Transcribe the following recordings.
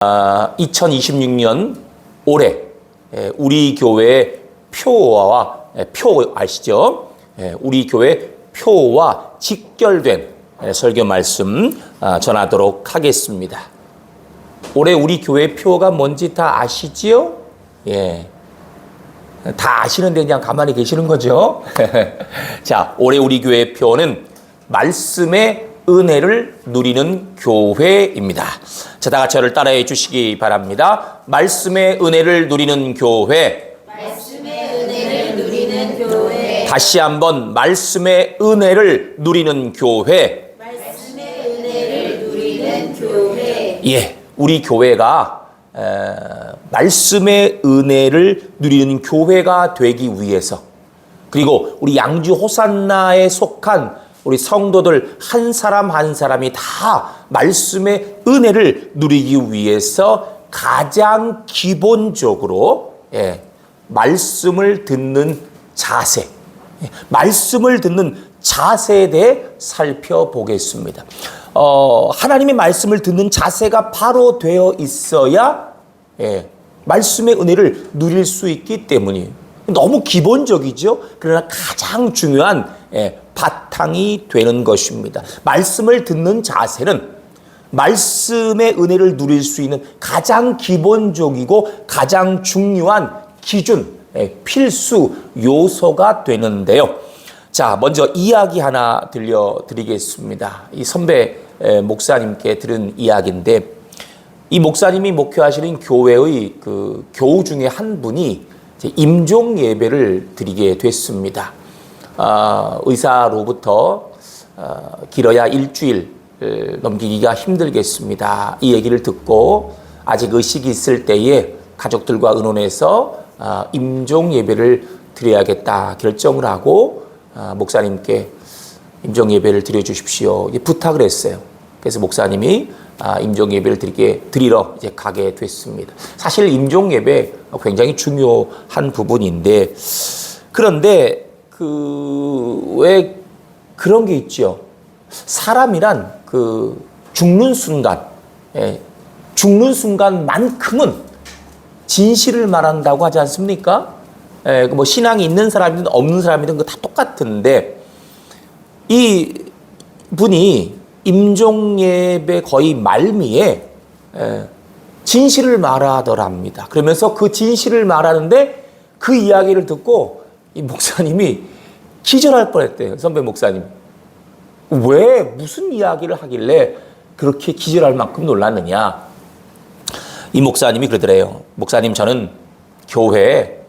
2026년 올해 우리 교회의 표와 표 아시죠? 우리 교회 표와 직결된 설교 말씀 전하도록 하겠습니다. 올해 우리 교회 표가 뭔지 다 아시지요? 예. 다 아시는데 그냥 가만히 계시는 거죠? 자, 올해 우리 교회 표는 말씀의 은혜를 누리는 교회입니다. 자, 다 같이 저를 따라해 주시기 바랍니다. 말씀의 은혜를 누리는 교회. 말씀의 은혜를 누리는 교회. 다시 한번 말씀의 은혜를 누리는 교회. 말씀의 은혜를 누리는 교회. 예, 우리 교회가 말씀의 은혜를 누리는 교회가 되기 위해서, 그리고 우리 양주 호산나에 속한 우리 성도들 한 사람 한 사람이 다 말씀의 은혜를 누리기 위해서 가장 기본적으로 말씀을 듣는 자세, 말씀을 듣는 자세에 대해 살펴보겠습니다. 하나님의 말씀을 듣는 자세가 바로 되어 있어야 말씀의 은혜를 누릴 수 있기 때문이에요. 너무 기본적이죠. 그러나 가장 중요한 바탕이 되는 것입니다. 말씀을 듣는 자세는 말씀의 은혜를 누릴 수 있는 가장 기본적이고 가장 중요한 기준, 필수 요소가 되는데요. 자, 먼저 이야기 하나 들려드리겠습니다. 이 선배 목사님께 들은 이야기인데, 이 목사님이 목회하시는 교회의 그 교우 중에 한 분이 임종 예배를 드리게 됐습니다. 의사로부터 길어야 일주일 넘기기가 힘들겠습니다. 이 얘기를 듣고 아직 의식이 있을 때에 가족들과 의논해서 임종 예배를 드려야겠다 결정을 하고 목사님께 임종 예배를 드려주십시오 부탁을 했어요. 그래서 목사님이 임종 예배를 드리러 이제 가게 됐습니다. 사실 임종 예배 굉장히 중요한 부분인데, 그런데 왜 그런 게 있죠. 사람이란 죽는 순간만큼은 진실을 말한다고 하지 않습니까? 뭐 신앙이 있는 사람이든 없는 사람이든 다 똑같은데, 이 분이 임종 예배 거의 말미에 진실을 말하더랍니다. 그러면서 그 진실을 말하는데 그 이야기를 듣고 이 목사님이 기절할 뻔했대요. 선배 목사님. 왜 무슨 이야기를 하길래 그렇게 기절할 만큼 놀랐느냐. 이 목사님이 그러더래요. 목사님, 저는 교회에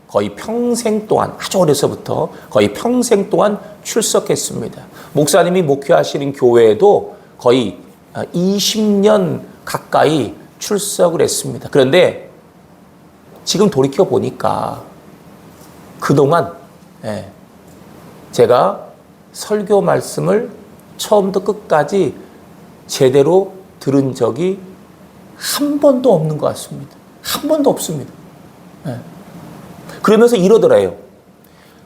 거의 평생 동안, 아주 어려서부터 거의 평생 동안 출석했습니다. 목사님이 목회하시는 교회에도 거의 20년 가까이 출석을 했습니다. 그런데 지금 돌이켜 보니까 그동안 제가 설교 말씀을 처음부터 끝까지 제대로 들은 적이 한 번도 없는 것 같습니다. 한 번도 없습니다. 그러면서 이러더래요.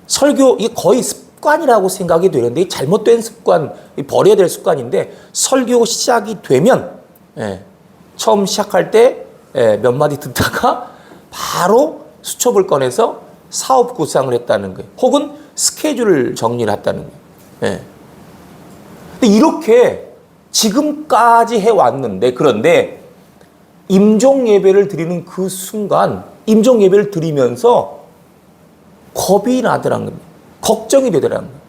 설교, 이게 거의 습관이라고 생각이 되는데, 잘못된 습관, 버려야 될 습관인데, 설교 시작이 되면, 처음 시작할 때 몇 마디 듣다가 바로 수첩을 꺼내서 사업 구상을 했다는 거예요. 혹은 스케줄을 정리를 했다는 거예요. 근데 이렇게 지금까지 해왔는데, 그런데 임종 예배를 드리는 그 순간, 임종 예배를 드리면서 겁이 나더라는 겁니다. 걱정이 되더라는 거예요.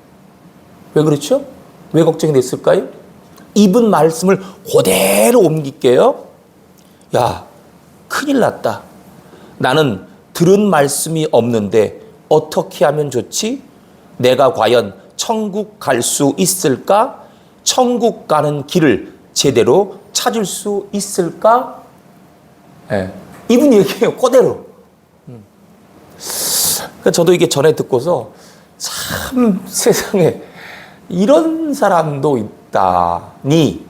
왜 그렇죠? 왜 걱정이 됐을까요? 이분 말씀을 그대로 옮길게요. 야, 큰일 났다. 나는 들은 말씀이 없는데 어떻게 하면 좋지? 내가 과연 천국 갈 수 있을까? 천국 가는 길을 제대로 찾을 수 있을까? 이분 얘기해요. 그대로. 저도 이게 전에 듣고서 참 세상에 이런 사람도 있다니,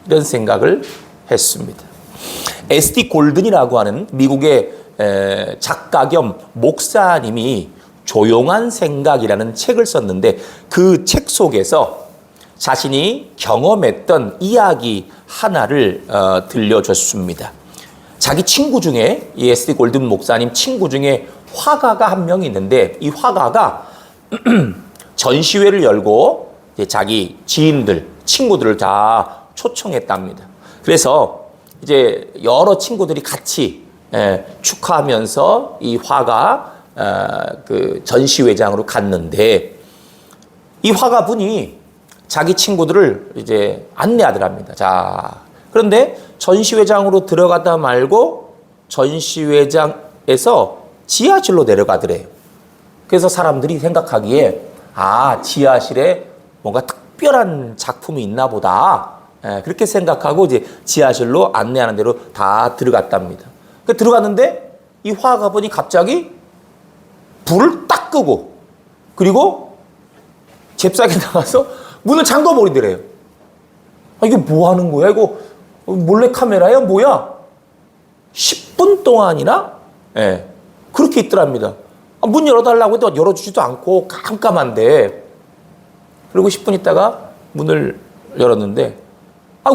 이런 생각을 했습니다. S.D. 골든이라고 하는 미국의 작가 겸 목사님이 조용한 생각이라는 책을 썼는데, 그 책 속에서 자신이 경험했던 이야기 하나를 들려줬습니다. 자기 친구 중에 E.S.D. 골든 목사님 친구 중에 화가가 한 명이 있는데 이 화가가 전시회를 열고 이제 자기 지인들, 친구들을 다 초청했답니다. 그래서 이제 여러 친구들이 같이 축하하면서 이 화가 그 전시회장으로 갔는데 이 화가분이 자기 친구들을 이제 안내하더랍니다. 자, 그런데 전시회장으로 들어가다 말고 전시회장에서 지하실로 내려가더래요. 그래서 사람들이 생각하기에 지하실에 뭔가 특별한 작품이 있나 보다. 그렇게 생각하고 이제 지하실로 안내하는 대로 다 들어갔답니다. 들어갔는데 이 화가분이 갑자기 불을 딱 끄고 그리고 잽싸게 나가서 문을 잠궈버리더래요. 이게 뭐 하는 거야? 이거 몰래카메라야? 뭐야? 10분 동안이나? 그렇게 있더랍니다. 문 열어달라고 해도 열어주지도 않고 깜깜한데. 그리고 10분 있다가 문을 열었는데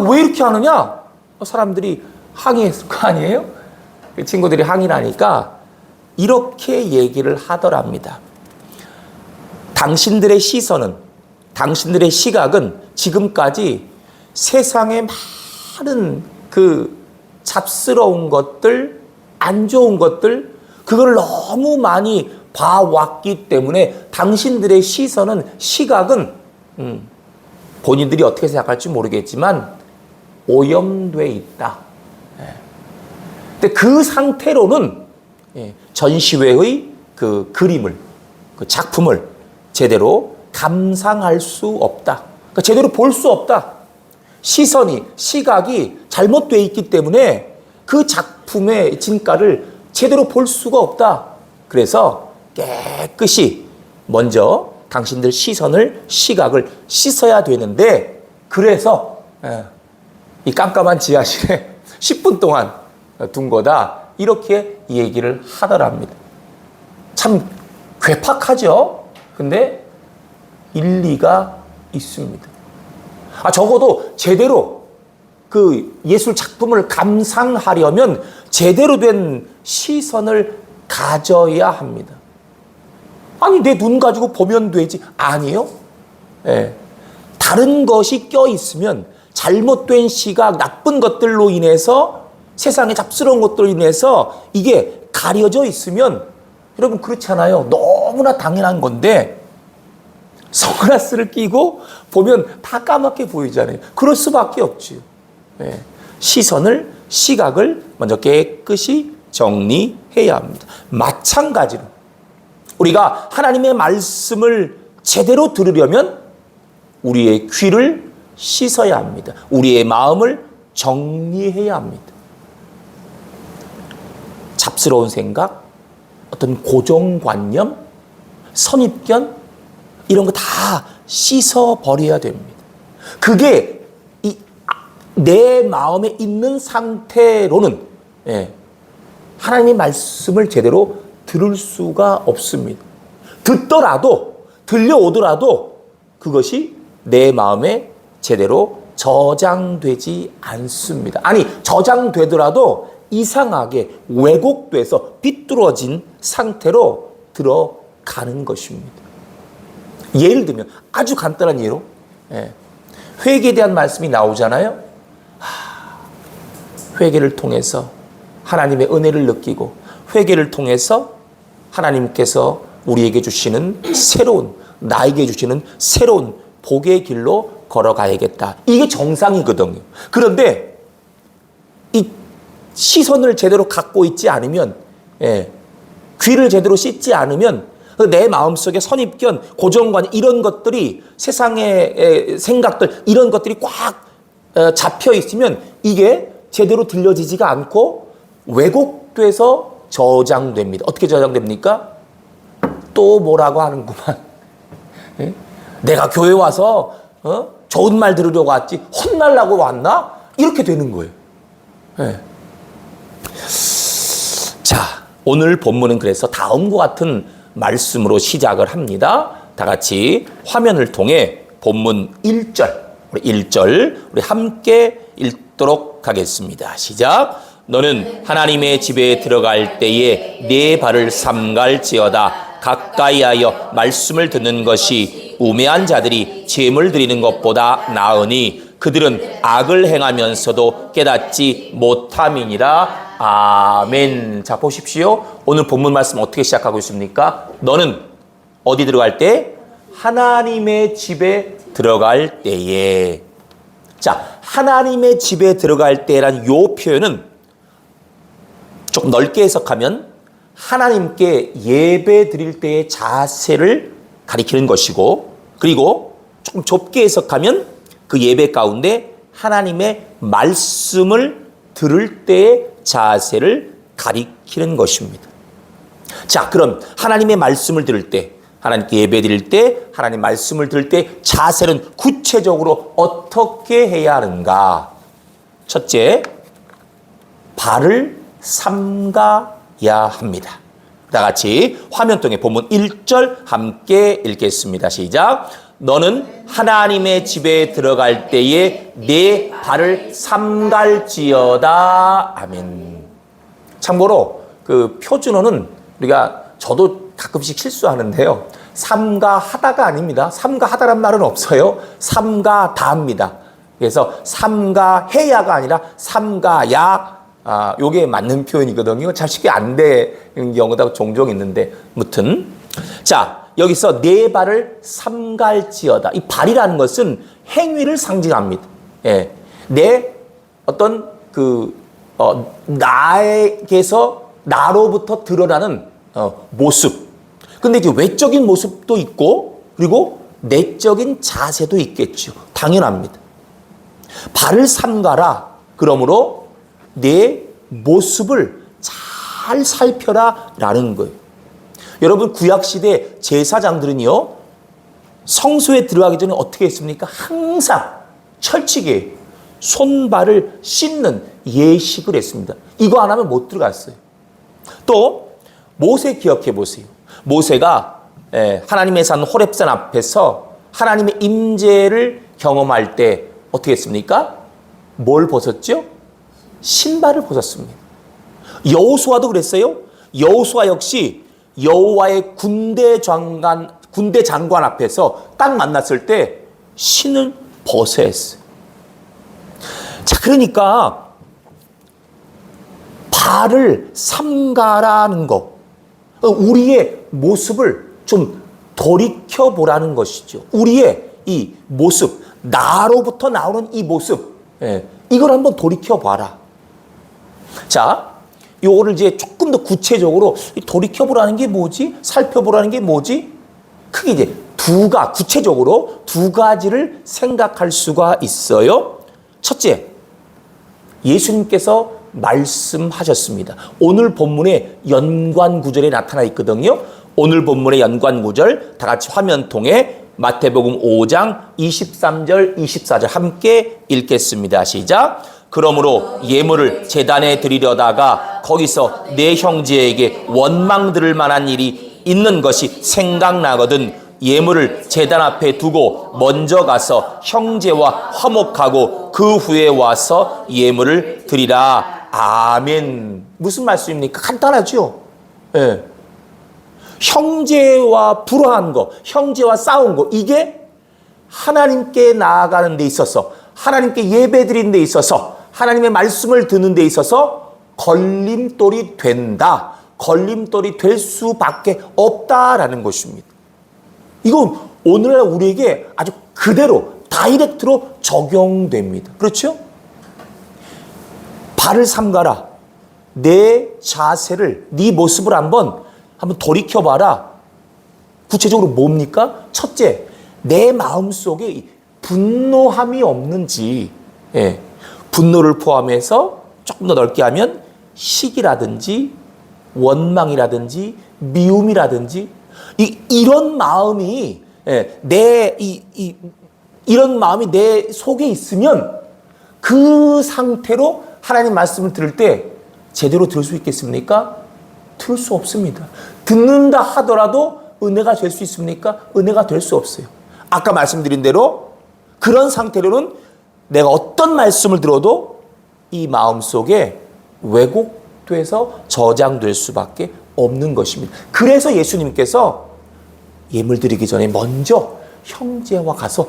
왜 이렇게 하느냐? 사람들이 항의했을 거 아니에요? 친구들이 항의를 하니까 이렇게 얘기를 하더랍니다. 당신들의 시선은, 당신들의 시각은 지금까지 세상의 많은 그 잡스러운 것들, 안 좋은 것들, 그걸 너무 많이 봐왔기 때문에 당신들의 시선은, 시각은 본인들이 어떻게 생각할지 모르겠지만 오염돼 있다. 근데 그 상태로는 전시회의 그 그림을, 그 작품을 제대로 감상할 수 없다. 그러니까 제대로 볼 수 없다. 시선이, 시각이 잘못되어 있기 때문에 그 작품의 진가를 제대로 볼 수가 없다. 그래서 깨끗이 먼저 당신들 시선을, 시각을 씻어야 되는데, 그래서 이 깜깜한 지하실에 10분 동안 둔 거다. 이렇게 얘기를 하더랍니다. 참 괴팍하죠? 근데 일리가 있습니다. 적어도 제대로 그 예술 작품을 감상하려면 제대로 된 시선을 가져야 합니다. 내 눈 가지고 보면 되지. 아니에요? 다른 것이 껴있으면 잘못된 시각, 나쁜 것들로 인해서 세상에 잡스러운 것들로 인해서 이게 가려져 있으면 여러분 그렇잖아요. 너무나 당연한 건데 선글라스를 끼고 보면 다 까맣게 보이잖아요. 그럴 수밖에 없지요. 시선을, 시각을 먼저 깨끗이 정리해야 합니다. 마찬가지로 우리가 하나님의 말씀을 제대로 들으려면 우리의 귀를 씻어야 합니다. 우리의 마음을 정리해야 합니다. 잡스러운 생각, 어떤 고정관념, 선입견 이런 거 다 씻어버려야 됩니다. 그게 내 마음에 있는 상태로는 하나님의 말씀을 제대로 들을 수가 없습니다. 듣더라도, 들려오더라도 그것이 내 마음에 제대로 저장되지 않습니다. 저장되더라도 이상하게 왜곡돼서 삐뚤어진 상태로 들어가는 것입니다. 예를 들면 아주 간단한 예로 회개에 대한 말씀이 나오잖아요. 회개를 통해서 하나님의 은혜를 느끼고 회개를 통해서 하나님께서 우리에게 주시는 새로운, 나에게 주시는 새로운 복의 길로 걸어가야겠다. 이게 정상이거든요. 그런데 이 시선을 제대로 갖고 있지 않으면, 귀를 제대로 씻지 않으면 내 마음속에 선입견, 고정관 이런 것들이 세상의 생각들 이런 것들이 꽉 잡혀 있으면 이게 제대로 들려지지가 않고 왜곡돼서 저장됩니다. 어떻게 저장됩니까? 또 뭐라고 하는구만. 내가 교회 와서 좋은 말 들으려고 왔지 혼날라고 왔나? 이렇게 되는 거예요. 자, 오늘 본문은 그래서 다음과 같은 말씀으로 시작을 합니다. 다 같이 화면을 통해 본문 1절, 우리 1절 우리 함께 읽도록 하겠습니다. 시작. 너는 하나님의 집에 들어갈 때에 네 발을 삼갈지어다. 가까이하여 말씀을 듣는 것이 우매한 자들이 제물 드리는 것보다 나으니 그들은 악을 행하면서도 깨닫지 못함이니라. 아멘. 자, 보십시오. 오늘 본문 말씀 어떻게 시작하고 있습니까? 너는 어디 들어갈 때? 하나님의 집에 들어갈 때에. 자, 하나님의 집에 들어갈 때라는 요 표현은 조금 넓게 해석하면 하나님께 예배 드릴 때의 자세를 가리키는 것이고, 그리고 조금 좁게 해석하면 그 예배 가운데 하나님의 말씀을 들을 때의 자세를 가리키는 것입니다. 자, 그럼 하나님의 말씀을 들을 때, 하나님께 예배 드릴 때, 하나님 말씀을 들을 때 자세는 구체적으로 어떻게 해야 하는가? 첫째, 발을 삼가야 합니다. 다 같이 화면통에 본문 1절 함께 읽겠습니다. 시작. 너는 하나님의 집에 들어갈 때에 네 발을 삼갈지어다. 아멘. 참고로 그 표준어는 우리가 저도 가끔씩 실수하는데요. 삼가하다가 아닙니다. 삼가하다란 말은 없어요. 삼가다입니다. 그래서 삼가해야가 아니라 삼가야. 요게 맞는 표현이거든요. 잘 쉽게 안 되는 경우가 종종 있는데, 무튼. 자, 여기서 네 발을 삼갈지어다. 이 발이라는 것은 행위를 상징합니다. 예. 내 어떤 나에게서, 나로부터 드러나는 모습. 근데 이게 외적인 모습도 있고, 그리고 내적인 자세도 있겠죠. 당연합니다. 발을 삼가라. 그러므로 내 모습을 잘 살펴라 라는 거예요. 여러분, 구약시대 제사장들은요, 성소에 들어가기 전에 어떻게 했습니까? 항상 철칙에 손발을 씻는 예식을 했습니다. 이거 안 하면 못 들어갔어요. 또 모세 기억해 보세요. 모세가 하나님의 산 호렙산 앞에서 하나님의 임재를 경험할 때 어떻게 했습니까? 뭘 벗었죠? 신발을 벗었습니다. 여호수아도 그랬어요. 여호수아 역시 여호와의 군대 장관 앞에서 딱 만났을 때 신을 벗어야 했어요. 자, 그러니까 발을 삼가라는 거, 우리의 모습을 좀 돌이켜보라는 것이죠. 우리의 이 모습, 나로부터 나오는 이 모습, 이걸 한번 돌이켜봐라. 자, 요거를 이제 조금 더 구체적으로 돌이켜보라는 게 뭐지? 살펴보라는 게 뭐지? 크게 이제 구체적으로 두 가지를 생각할 수가 있어요. 첫째, 예수님께서 말씀하셨습니다. 오늘 본문의 연관 구절에 나타나 있거든요. 오늘 본문의 연관 구절 다 같이 화면 통해 마태복음 5장 23절 24절 함께 읽겠습니다. 시작. 그러므로 예물을 제단에 드리려다가 거기서 내 형제에게 원망 들을 만한 일이 있는 것이 생각나거든 예물을 제단 앞에 두고 먼저 가서 형제와 화목하고 그 후에 와서 예물을 드리라. 아멘. 무슨 말씀입니까? 간단하죠? 예. 형제와 불화한 거, 형제와 싸운 거, 이게 하나님께 나아가는 데 있어서, 하나님께 예배 드리는 데 있어서, 하나님의 말씀을 듣는 데 있어서 걸림돌이 된다. 걸림돌이 될 수밖에 없다라는 것입니다. 이건 오늘날 우리에게 아주 그대로 다이렉트로 적용됩니다. 그렇죠? 발을 삼가라. 내 자세를, 네 모습을 한번 돌이켜봐라. 구체적으로 뭡니까? 첫째, 내 마음속에 분노함이 없는지, 분노를 포함해서 조금 더 넓게 하면 시기라든지 원망이라든지 미움이라든지 이런 마음이 이런 마음이 내 속에 있으면 그 상태로 하나님 말씀을 들을 때 제대로 들을 수 있겠습니까? 들을 수 없습니다. 듣는다 하더라도 은혜가 될 수 있습니까? 은혜가 될 수 없어요. 아까 말씀드린 대로 그런 상태로는 내가 어떤 말씀을 들어도 이 마음속에 왜곡돼서 저장될 수밖에 없는 것입니다. 그래서 예수님께서 예물 드리기 전에 먼저 형제와 가서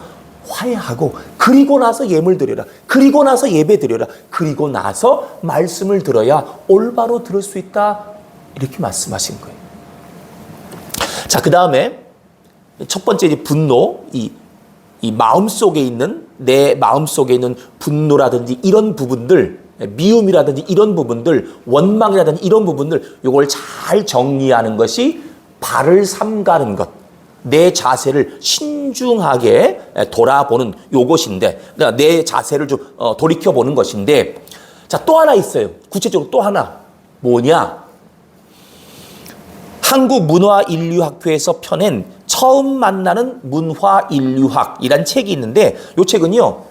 화해하고 그리고 나서 예물 드려라. 그리고 나서 예배 드려라. 그리고 나서 말씀을 들어야 올바로 들을 수 있다. 이렇게 말씀하신 거예요. 자, 그 다음에 첫 번째 이제 분노, 이 마음속에 있는 내 마음속에 있는 분노라든지 이런 부분들, 미움이라든지 이런 부분들, 원망이라든지 이런 부분들, 요걸 잘 정리하는 것이 발을 삼가는 것, 내 자세를 신중하게 돌아보는 요것인데, 내 자세를 좀 돌이켜보는 것인데, 자, 또 하나 있어요. 구체적으로 또 하나. 뭐냐? 한국문화인류학회에서 펴낸 처음 만나는 문화인류학이란 책이 있는데, 이 책은요,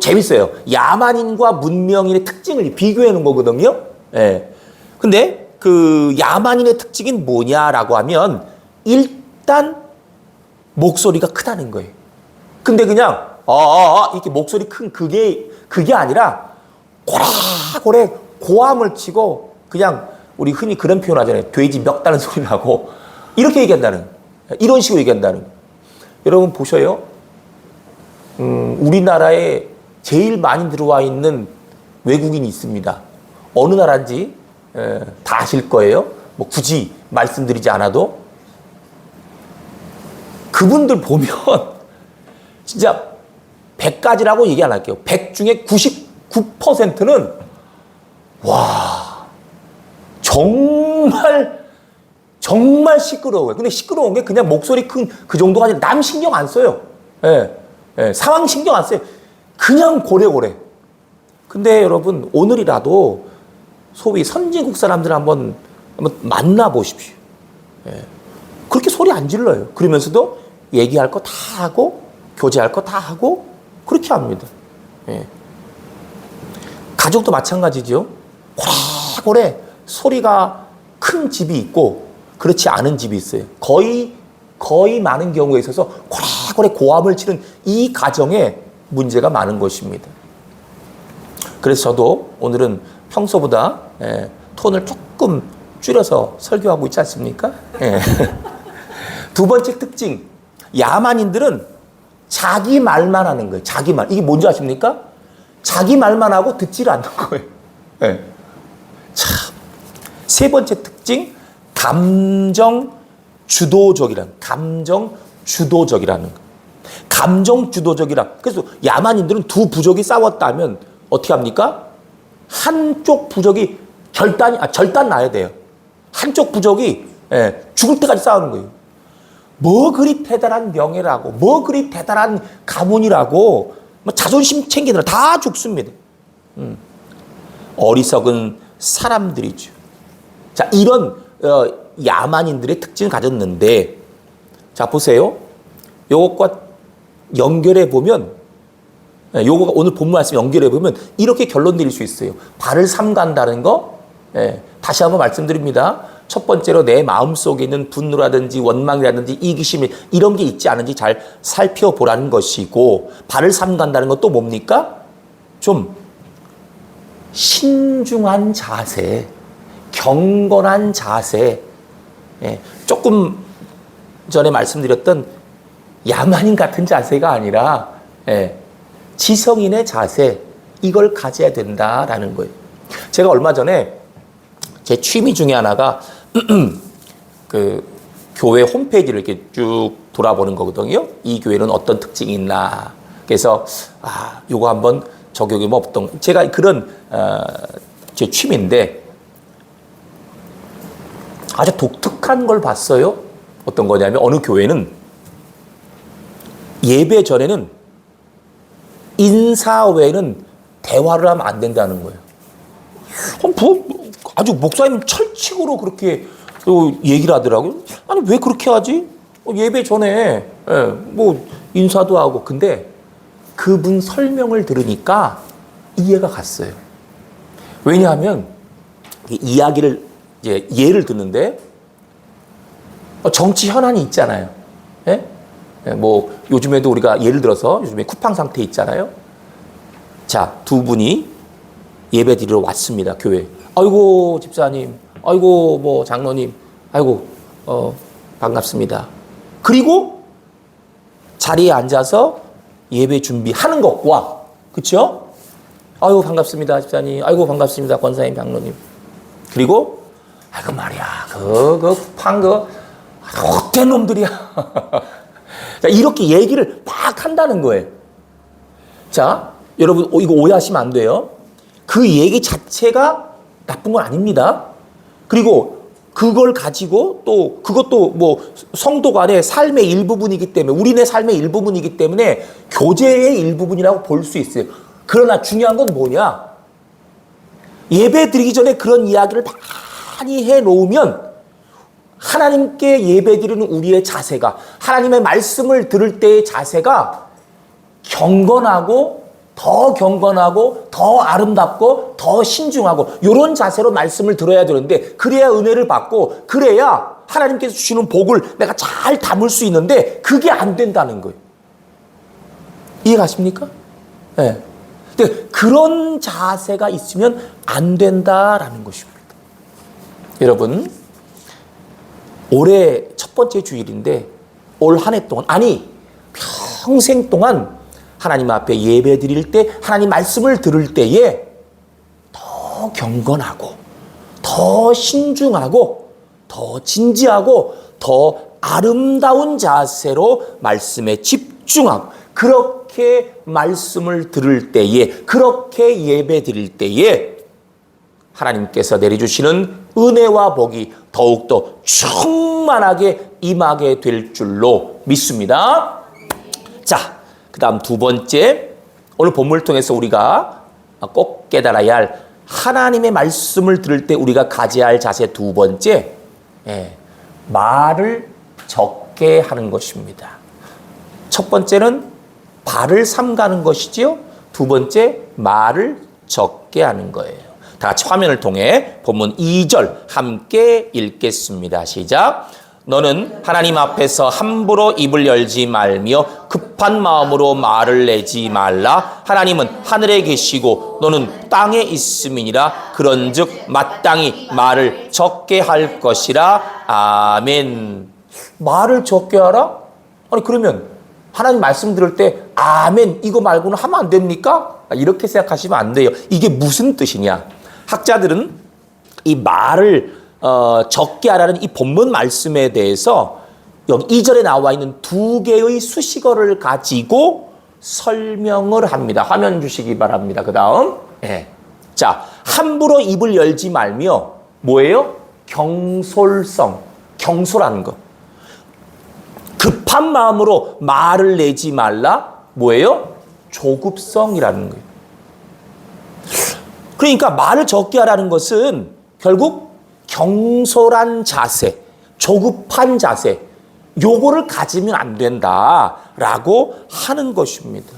재밌어요. 야만인과 문명인의 특징을 비교해 놓은 거거든요. 예. 근데 그 야만인의 특징이 뭐냐라고 하면 일단 목소리가 크다는 거예요. 근데 그냥 이렇게 목소리 큰 그게 아니라 고래고래 고함을 치고 그냥 우리 흔히 그런 표현 하잖아요. 돼지 멱다는 소리 나고 이렇게 얘기한다는, 이런 식으로 얘기한다는. 여러분 보셔요. 우리나라에 제일 많이 들어와 있는 외국인이 있습니다. 어느 나라인지 다 아실 거예요. 뭐 굳이 말씀드리지 않아도. 그분들 보면 진짜 100가지라고 얘기 안 할게요. 100 중에 99%는 와 정말 시끄러워요. 근데 시끄러운 게 그냥 목소리 큰 그 정도가 아니라 남 신경 안 써요. 상황 신경 안 써요. 그냥 고래고래. 근데 여러분 오늘이라도 소위 선진국 사람들 한번 만나보십시오. 그렇게 소리 안 질러요. 그러면서도 얘기할 거 다 하고 교제할 거 다 하고 그렇게 합니다. 가족도 마찬가지죠. 고래고래 소리가 큰 집이 있고 그렇지 않은 집이 있어요. 거의 많은 경우에 있어서 고래고래 고함을 치는 이 가정에 문제가 많은 것입니다. 그래서 저도 오늘은 평소보다 톤을 조금 줄여서 설교하고 있지 않습니까? 두 번째 특징, 야만인들은 자기 말만 하는 거예요. 자기 말. 이게 뭔지 아십니까? 자기 말만 하고 듣지를 않는 거예요. 참. 세 번째 특징, 감정 주도적이라는 거. 감정 주도적이라. 그래서 야만인들은 두 부족이 싸웠다면 어떻게 합니까? 한쪽 부족이 절단 나야 돼요. 한쪽 부족이 죽을 때까지 싸우는 거예요. 뭐 그리 대단한 명예라고, 뭐 그리 대단한 가문이라고, 뭐 자존심 챙기느라 다 죽습니다. 어리석은 사람들이죠. 자, 이런 야만인들의 특징을 가졌는데, 자 보세요. 요것과 연결해 보면, 요거 오늘 본문 말씀 연결해 보면 이렇게 결론 내릴 수 있어요. 발을 삼간다는 거, 다시 한번 말씀드립니다. 첫 번째로 내 마음속에 있는 분노라든지 원망이라든지 이기심 이런 게 있지 않은지 잘 살펴보라는 것이고, 발을 삼간다는 건 또 뭡니까? 좀 신중한 자세, 경건한 자세, 조금 전에 말씀드렸던 야만인 같은 자세가 아니라 지성인의 자세, 이걸 가져야 된다라는 거예요. 제가 얼마 전에 제 취미 중에 하나가 그 교회 홈페이지를 이렇게 쭉 돌아보는 거거든요. 이 교회는 어떤 특징이 있나. 그래서 요거 한번 적용이 뭐 어떤, 제가 그런 제 취미인데 아주 독특한 걸 봤어요. 어떤 거냐면 어느 교회는 예배 전에는 인사 외에는 대화를 하면 안 된다는 거예요. 아주 목사님 철칙으로 그렇게 얘기를 하더라고요. 아니 왜 그렇게 하지? 예배 전에 뭐 인사도 하고. 근데 그분 설명을 들으니까 이해가 갔어요. 왜냐하면 이야기를 예를 듣는데 정치 현안이 있잖아요. 뭐 요즘에도 우리가 예를 들어서 요즘에 쿠팡 상태 있잖아요. 자, 두 분이 예배 드리러 왔습니다. 교회. 아이고 집사님, 아이고 뭐 장로님, 아이고 반갑습니다. 그리고 자리에 앉아서 예배 준비하는 것과, 그렇죠? 아이고 반갑습니다 집사님, 아이고 반갑습니다 권사님, 장로님. 그리고 아이고 말이야 그 쿠팡 헛된 놈들이야. 자, 이렇게 얘기를 막 한다는 거예요. 자, 여러분 이거 오해하시면 안 돼요. 그 얘기 자체가 나쁜 건 아닙니다. 그리고 그걸 가지고 또 그것도 뭐 성도 간의 삶의 일부분이기 때문에, 우리네 삶의 일부분이기 때문에 교제의 일부분이라고 볼 수 있어요. 그러나 중요한 건 뭐냐? 예배 드리기 전에 그런 이야기를 많이 해놓으면 하나님께 예배 드리는 우리의 자세가, 하나님의 말씀을 들을 때의 자세가 경건하고 더 아름답고 더 신중하고 이런 자세로 말씀을 들어야 되는데, 그래야 은혜를 받고 그래야 하나님께서 주시는 복을 내가 잘 담을 수 있는데 그게 안 된다는 거예요. 이해가십니까? 네. 근데 그런 자세가 있으면 안 된다라는 것입니다. 여러분, 올해 첫 번째 주일인데 올 한 해 동안, 아니 평생 동안 하나님 앞에 예배 드릴 때, 하나님 말씀을 들을 때에 더 경건하고 더 신중하고 더 진지하고 더 아름다운 자세로 말씀에 집중하고, 그렇게 말씀을 들을 때에, 그렇게 예배 드릴 때에 하나님께서 내려주시는 은혜와 복이 더욱더 충만하게 임하게 될 줄로 믿습니다. 자, 그 다음 두 번째, 오늘 본문을 통해서 우리가 꼭 깨달아야 할, 하나님의 말씀을 들을 때 우리가 가져야 할 자세 두 번째, 말을 적게 하는 것입니다. 첫 번째는 발을 삼가는 것이지요. 두 번째, 말을 적게 하는 거예요. 다 같이 화면을 통해 본문 2절 함께 읽겠습니다. 시작. 너는 하나님 앞에서 함부로 입을 열지 말며 급한 마음으로 말을 내지 말라. 하나님은 하늘에 계시고 너는 땅에 있음이니라. 그런즉 마땅히 말을 적게 할 것이라. 아멘. 말을 적게 하라? 아니 그러면 하나님 말씀 들을 때 아멘 이거 말고는 하면 안 됩니까? 이렇게 생각하시면 안 돼요. 이게 무슨 뜻이냐? 학자들은 이 말을 적게 하라는 이 본문 말씀에 대해서 여기 2절에 나와 있는 두 개의 수식어를 가지고 설명을 합니다. 화면 주시기 바랍니다. 그 다음, 자, 함부로 입을 열지 말며 뭐예요? 경솔성, 경솔한 것. 급한 마음으로 말을 내지 말라. 뭐예요? 조급성이라는 거예요. 그러니까 말을 적게 하라는 것은 결국 경솔한 자세, 조급한 자세, 요거를 가지면 안 된다라고 하는 것입니다.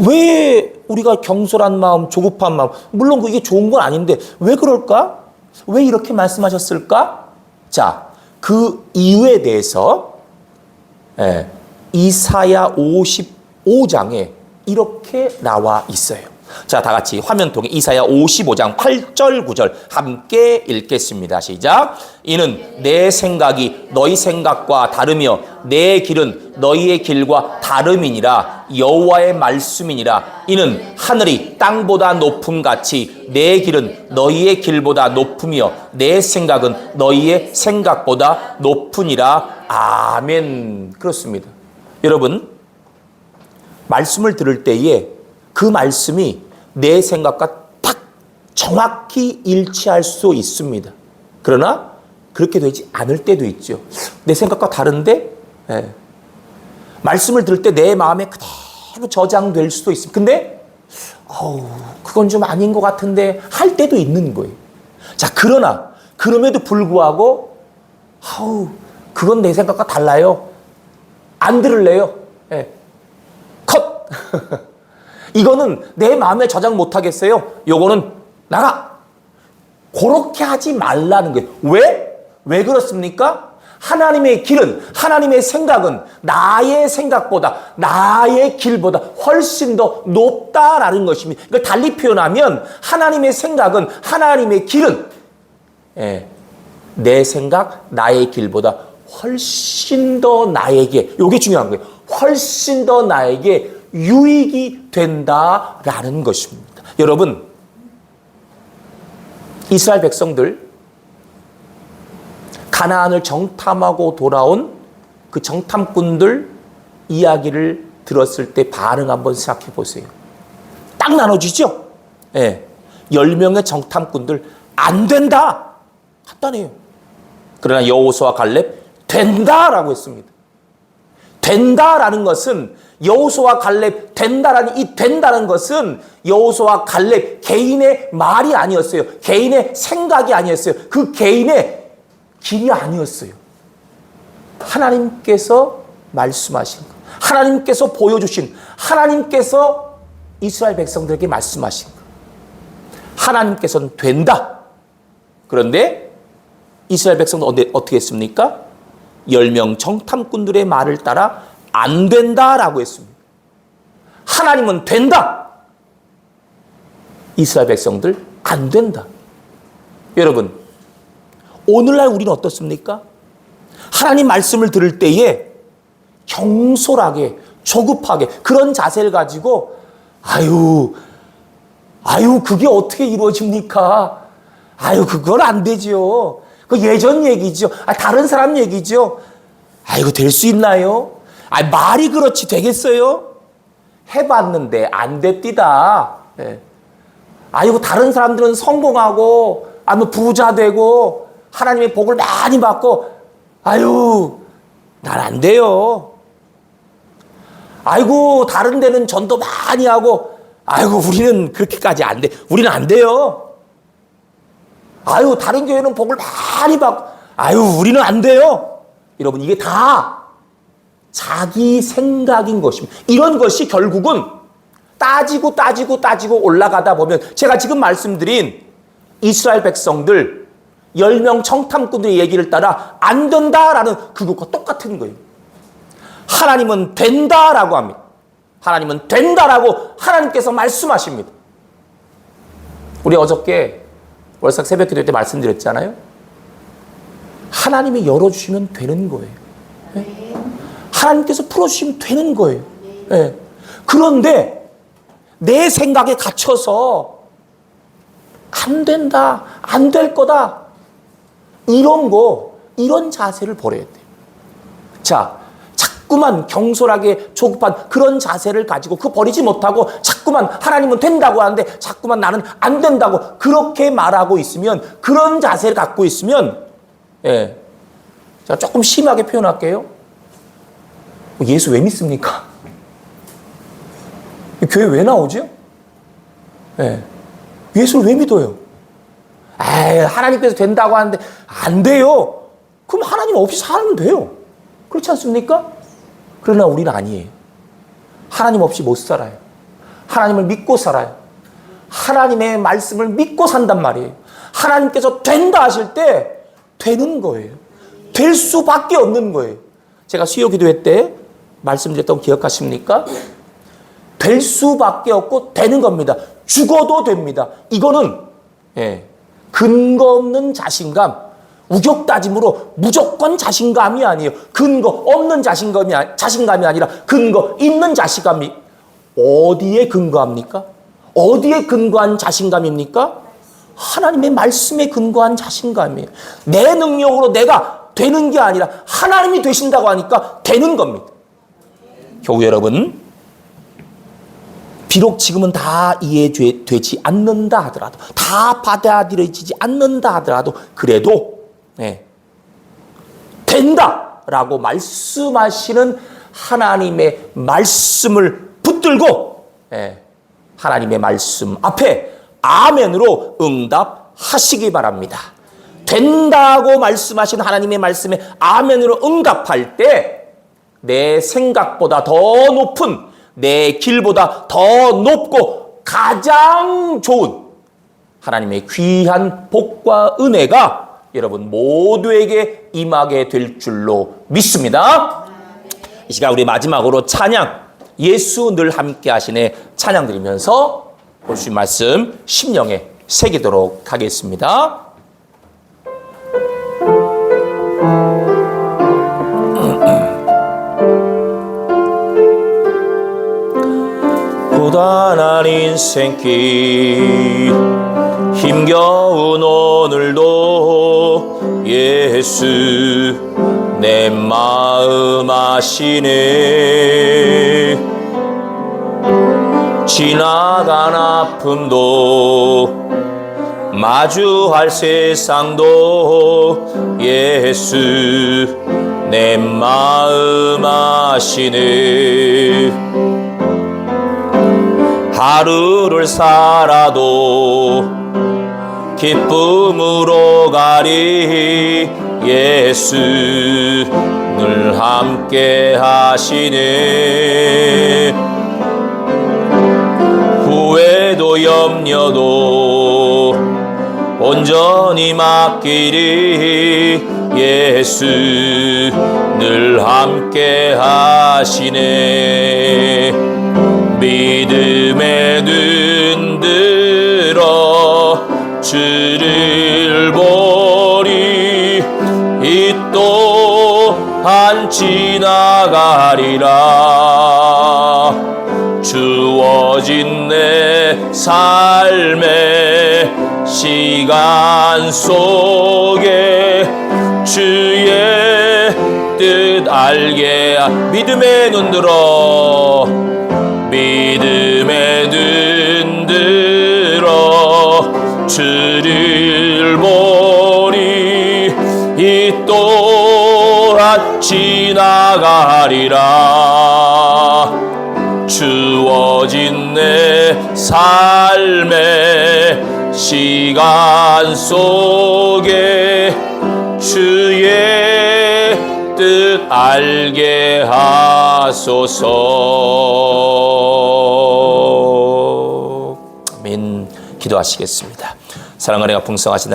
왜 우리가 경솔한 마음, 조급한 마음, 물론 이게 좋은 건 아닌데 왜 그럴까? 왜 이렇게 말씀하셨을까? 자, 그 이유에 대해서 이사야 55장에 이렇게 나와 있어요. 자, 다 같이 화면 통해 이사야 55장 8절 9절 함께 읽겠습니다. 시작. 이는 내 생각이 너희 생각과 다르며 내 길은 너희의 길과 다름이니라. 여호와의 말씀이니라. 이는 하늘이 땅보다 높음같이 내 길은 너희의 길보다 높으며 내 생각은 너희의 생각보다 높으니라. 아멘. 그렇습니다. 여러분, 말씀을 들을 때에 그 말씀이 내 생각과 딱 정확히 일치할 수 있습니다. 그러나 그렇게 되지 않을 때도 있죠. 내 생각과 다른데 말씀을 들을 때 내 마음에 그대로 저장될 수도 있습니다. 근데 그건 좀 아닌 것 같은데 할 때도 있는 거예요. 자, 그러나 그럼에도 불구하고 그건 내 생각과 달라요. 안 들을래요. 컷. 이거는 내 마음에 저장 못하겠어요. 요거는 나가. 그렇게 하지 말라는 거예요. 왜? 왜 그렇습니까? 하나님의 길은, 하나님의 생각은 나의 생각보다, 나의 길보다 훨씬 더 높다라는 것입니다. 이걸 달리 표현하면 하나님의 생각은, 하나님의 길은 내 생각, 나의 길보다 훨씬 더 나에게, 이게 중요한 거예요. 훨씬 더 나에게 유익이 된다라는 것입니다. 여러분, 이스라엘 백성들 가나안을 정탐하고 돌아온 그 정탐꾼들 이야기를 들었을 때 반응 한번 생각해 보세요. 딱 나눠지죠? 예. 10명의 정탐꾼들 안 된다! 간단해요. 그러나 여호수아와 갈렙 된다라고 했습니다. 된다라는 것은 여호수아와 갈렙 된다라는 이 된다는 것은 여호수아와 갈렙 개인의 말이 아니었어요. 개인의 생각이 아니었어요. 그 개인의 길이 아니었어요. 하나님께서 말씀하신 것, 하나님께서 보여주신, 하나님께서 이스라엘 백성들에게 말씀하신 것. 하나님께서는 된다. 그런데 이스라엘 백성은 어떻게 했습니까? 10명 정탐꾼들의 말을 따라 안 된다라고 했습니다. 하나님은 된다. 이스라엘 백성들 안 된다. 여러분, 오늘날 우리는 어떻습니까? 하나님 말씀을 들을 때에 경솔하게, 조급하게 그런 자세를 가지고 아유 그게 어떻게 이루어집니까? 아유 그건 안 되죠. 그 예전 얘기죠. 다른 사람 얘기죠. 이거 될 수 있나요? 말이 그렇지 되겠어요? 해봤는데 안 됐디다. 네. 이거 다른 사람들은 성공하고 부자 되고 하나님의 복을 많이 받고 난 안 돼요. 아이고 다른 데는 전도 많이 하고 우리는 그렇게까지 안 돼. 우리는 안 돼요. 다른 교회는 복을 많이 받고 우리는 안 돼요. 여러분, 이게 다 자기 생각인 것입니다. 이런 것이 결국은 따지고 올라가다 보면 제가 지금 말씀드린 이스라엘 백성들 10명 정탐꾼들의 얘기를 따라 안 된다라는 그것과 똑같은 거예요. 하나님은 된다라고 합니다. 하나님은 된다라고 하나님께서 말씀하십니다. 우리 어저께 월삭 새벽 기도 때 말씀드렸잖아요. 하나님이 열어주시면 되는 거예요. 네? 하나님께서 풀어주시면 되는 거예요. 네. 그런데 내 생각에 갇혀서 안 된다, 안 될 거다 이런 자세를 버려야 돼요. 자, 자꾸만 경솔하게 조급한 그런 자세를 가지고 그거 버리지 못하고 자꾸만 하나님은 된다고 하는데 자꾸만 나는 안 된다고 그렇게 말하고 있으면, 그런 자세를 갖고 있으면, 제가 조금 심하게 표현할게요. 예수 왜 믿습니까? 교회 왜 나오죠? 예수를 왜 믿어요? 하나님께서 된다고 하는데 안 돼요. 그럼 하나님 없이 살면 돼요. 그렇지 않습니까? 그러나 우리는 아니에요. 하나님 없이 못 살아요. 하나님을 믿고 살아요. 하나님의 말씀을 믿고 산단 말이에요. 하나님께서 된다 하실 때 되는 거예요. 될 수밖에 없는 거예요. 제가 수요 기도회 때 말씀드렸던 거 기억하십니까? 될 수밖에 없고 되는 겁니다. 죽어도 됩니다. 이거는 근거 없는 자신감, 우격다짐으로 무조건 자신감이 아니에요. 근거 없는 자신감이 아니라 근거 있는 자신감이. 어디에 근거합니까? 어디에 근거한 자신감입니까? 하나님의 말씀에 근거한 자신감이에요. 내 능력으로 내가 되는 게 아니라 하나님이 되신다고 하니까 되는 겁니다. 교우 여러분, 비록 지금은 다 이해되지 않는다 하더라도, 다 받아들여지지 않는다 하더라도, 그래도 된다라고 말씀하시는 하나님의 말씀을 붙들고 하나님의 말씀 앞에 아멘으로 응답하시기 바랍니다. 된다고 말씀하신 하나님의 말씀에 아멘으로 응답할 때 내 생각보다 더 높은, 내 길보다 더 높고 가장 좋은 하나님의 귀한 복과 은혜가 여러분 모두에게 임하게 될 줄로 믿습니다. 이 시간 우리 마지막으로 찬양, 예수 늘 함께 하시네 찬양 드리면서 올 수 있는 말씀 심령에 새기도록 하겠습니다. 고단한 인생길 힘겨운 오늘도 예수 내 마음 아시네. 지나간 아픔도 마주할 세상도 예수 내 마음 아시네. 하루를 살아도 기쁨으로 가리 예수 늘 함께 하시네. 후회도 염려도 온전히 맡기리 예수 늘 함께 하시네. 믿음에 눈 들어 주를 보리 이 또한 지나가리라. 주어진 내 삶의 시간 속에 주의 뜻 알게 믿음에 눈 들어 믿음에 눈 들어 주를 보리 이 또한 지나가리라. 주어진 내 삶의 시간 속에 주의 뜻 알게 하소서. 아멘. 기도하시겠습니다. 사랑하는 풍성하신